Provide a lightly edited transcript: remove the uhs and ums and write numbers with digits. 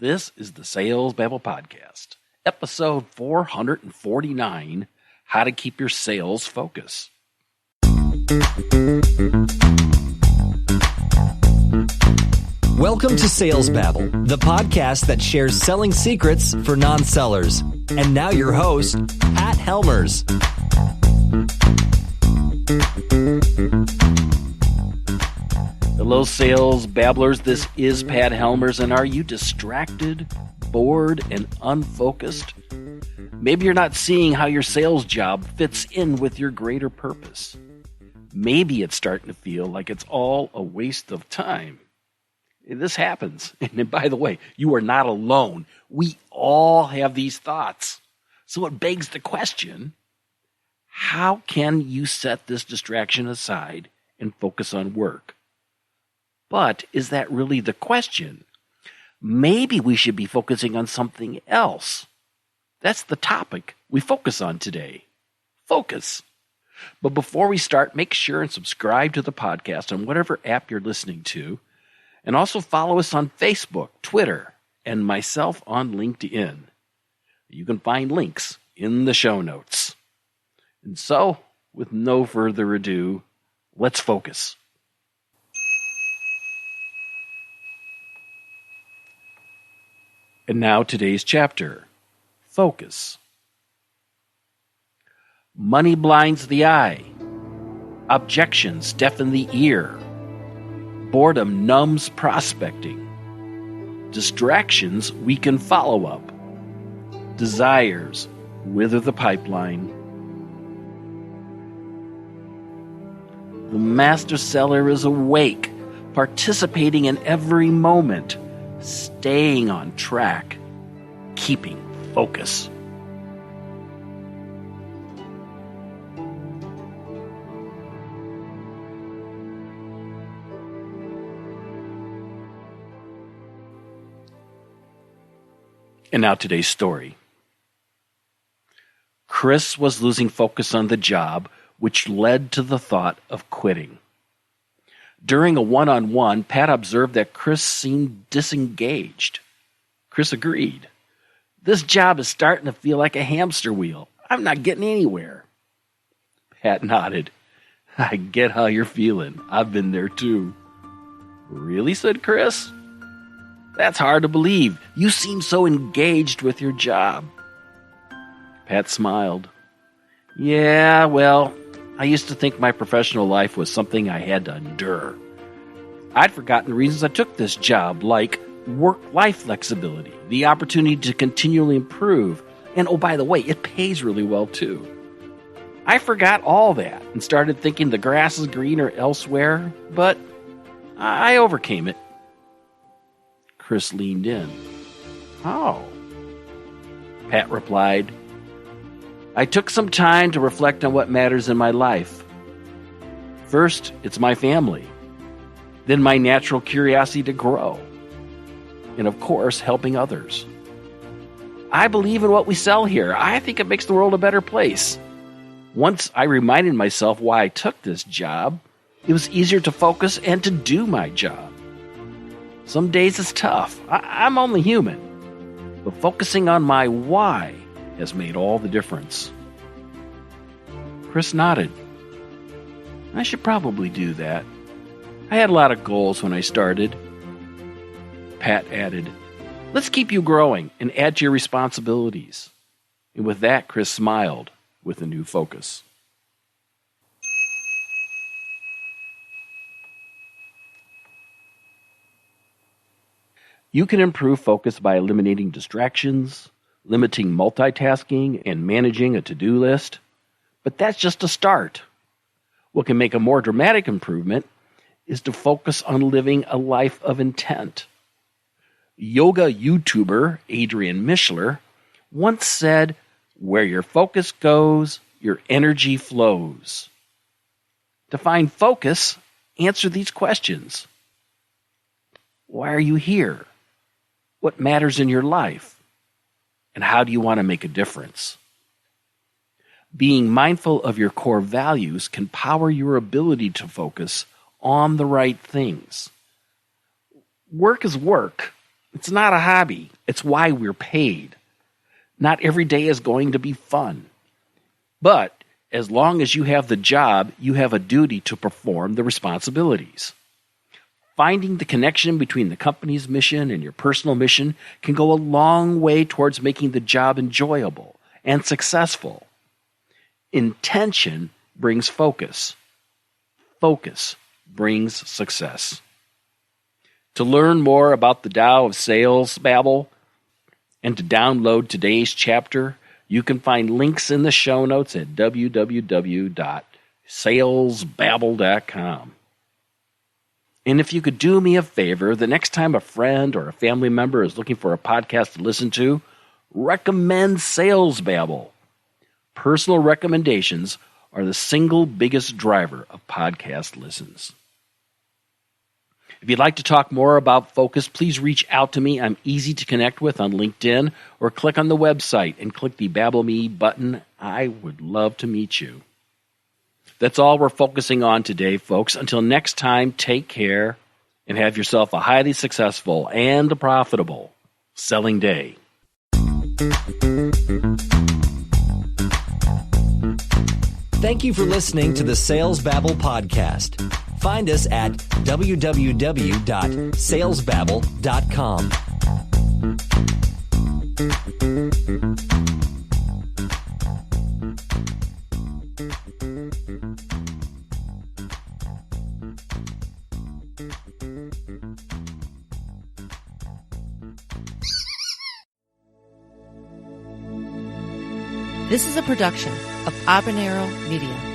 This is the Sales Babble Podcast, episode 449, How to Keep Your Sales Focus. Welcome to Sales Babble, the podcast that shares selling secrets for non-sellers. And now your host, Pat Helmers. Hello, Sales Babblers. This is Pat Helmers, and are you distracted, bored, and unfocused? Maybe you're not seeing how your sales job fits in with your greater purpose. Maybe it's starting to feel like it's all a waste of time. This happens. And by the way, you are not alone. We all have these thoughts. So it begs the question, how can you set this distraction aside and focus on work? But is that really the question? Maybe we should be focusing on something else. That's the topic we focus on today. Focus. But before we start, make sure and subscribe to the podcast on whatever app you're listening to. And also follow us on Facebook, Twitter, and myself on LinkedIn. You can find links in the show notes. And so, with no further ado, let's focus. And now today's chapter, Focus. Money blinds the eye. Objections deafen the ear. Boredom numbs prospecting. Distractions weaken follow-up. Desires wither the pipeline. The master seller is awake, participating in every moment, staying on track, keeping focus. And now today's story. Chris was losing focus on the job, which led to the thought of quitting. During a one-on-one, Pat observed that Chris seemed disengaged. Chris agreed. This job is starting to feel like a hamster wheel. I'm not getting anywhere. Pat nodded. I get how you're feeling. I've been there too. Really, said Chris? That's hard to believe. You seem so engaged with your job. Pat smiled. Yeah, well, I used to think my professional life was something I had to endure. I'd forgotten the reasons I took this job, like work-life flexibility, the opportunity to continually improve, and oh, by the way, it pays really well too. I forgot all that and started thinking the grass is greener elsewhere, but I overcame it. Chris leaned in. How? Pat replied, I took some time to reflect on what matters in my life. First, it's my family. Then my natural curiosity to grow. And of course, helping others. I believe in what we sell here. I think it makes the world a better place. Once I reminded myself why I took this job, it was easier to focus and to do my job. Some days it's tough. I'm only human. But focusing on my why has made all the difference. Chris nodded. I should probably do that. I had a lot of goals when I started. Pat added, let's keep you growing and add to your responsibilities. And with that, Chris smiled with a new focus. You can improve focus by eliminating distractions, limiting multitasking, and managing a to-do list. But that's just a start. What can make a more dramatic improvement is to focus on living a life of intent. Yoga YouTuber Adrian Mishler once said, where your focus goes, your energy flows. To find focus, answer these questions. Why are you here? What matters in your life? And how do you want to make a difference? Being mindful of your core values can power your ability to focus on the right things. Work is work, It's not a hobby. It's why we're paid. Not every day is going to be fun. But as long as you have the job, you have a duty to perform the responsibilities. Finding the connection between the company's mission and your personal mission can go a long way towards making the job enjoyable and successful. Intention brings focus. Focus brings success. To learn more about the Tao of Sales Babble and to download today's chapter, you can find links in the show notes at www.salesbabble.com. And if you could do me a favor, the next time a friend or a family member is looking for a podcast to listen to, recommend Sales Babble. Personal recommendations are the single biggest driver of podcast listens. If you'd like to talk more about focus, please reach out to me. I'm easy to connect with on LinkedIn, or click on the website and click the Babble Me button. I would love to meet you. That's all we're focusing on today, folks. Until next time, take care and have yourself a highly successful and profitable selling day. Thank you for listening to the Sales Babble podcast. Find us at www.salesbabble.com. This is a production of Habanero Media.